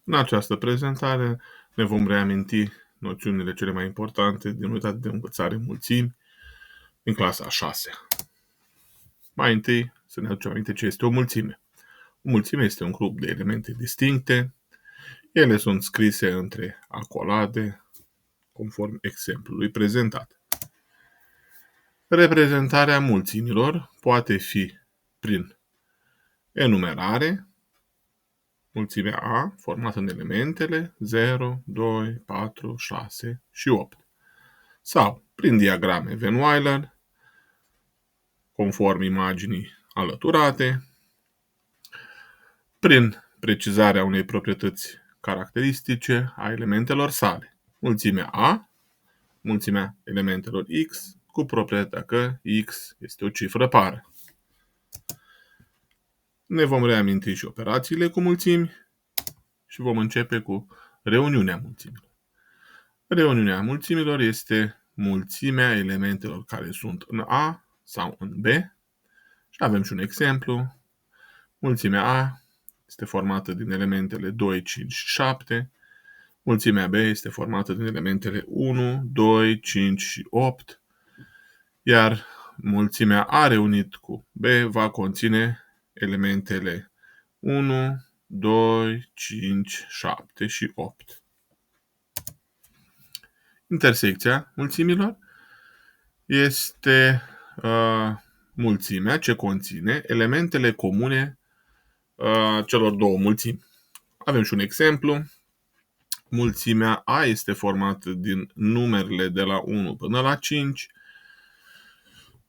În această prezentare ne vom reaminti noțiunile cele mai importante din unitatea de învățare mulțimi din clasa a 6-a. Mai întâi să ne aducem aminte ce este o mulțime. O mulțime este un grup de elemente distincte. Ele sunt scrise între acolade, conform exemplului prezentat. Reprezentarea mulțimilor poate fi prin enumerare, mulțimea A, formată în elementele 0, 2, 4, 6 și 8. Sau prin diagrame Venn-Weiler, conform imaginii alăturate, prin precizarea unei proprietăți caracteristice a elementelor sale. Mulțimea A, mulțimea elementelor X, cu proprietatea că X este o cifră pară. Ne vom reaminti și operațiile cu mulțimi și vom începe cu reuniunea mulțimilor. Reuniunea mulțimilor este mulțimea elementelor care sunt în A sau în B. Și avem și un exemplu. Mulțimea A este formată din elementele 2, 5 și 7. Mulțimea B este formată din elementele 1, 2, 5 și 8. Iar mulțimea A reunit cu B va conține elementele 1, 2, 5, 7 și 8. Intersecția mulțimilor este mulțimea ce conține elementele comune celor două mulțimi. Avem și un exemplu. Mulțimea A este formată din numerele de la 1 până la 5,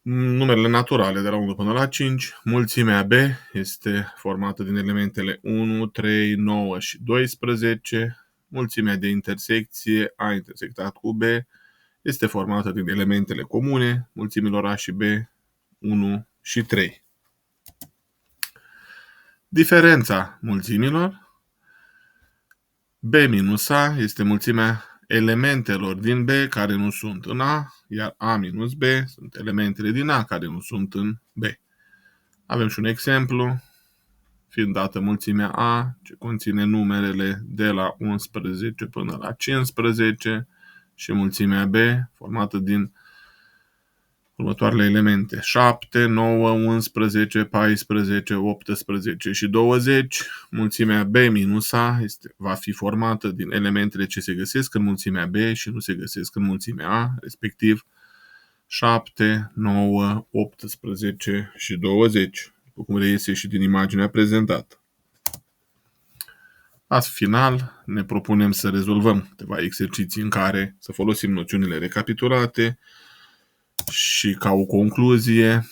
numerele naturale de la 1 până la 5. Mulțimea B este formată din elementele 1, 3, 9 și 12. Mulțimea de intersecție A intersectat cu B este formată din elementele comune mulțimilor A și B, 1 și 3. Diferența mulțimilor. B minus A este mulțimea elementelor din B care nu sunt în A, iar A minus B sunt elementele din A care nu sunt în B. Avem și un exemplu, fiind dată mulțimea A, ce conține numerele de la 11 până la 15, și mulțimea B, formată din următoarele elemente: 7, 9, 11, 14, 18 și 20. Mulțimea B minus A va fi formată din elementele ce se găsesc în mulțimea B și nu se găsesc în mulțimea A, respectiv 7, 9, 18 și 20, după cum reiese și din imaginea prezentată. La final, ne propunem să rezolvăm câteva exerciții în care să folosim noțiunile recapitulate și, ca o concluzie,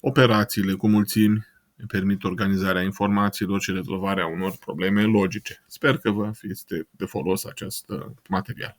operațiile cu mulțimi ne permit organizarea informațiilor și rezolvarea unor probleme logice. Sper că vă este de folos acest material.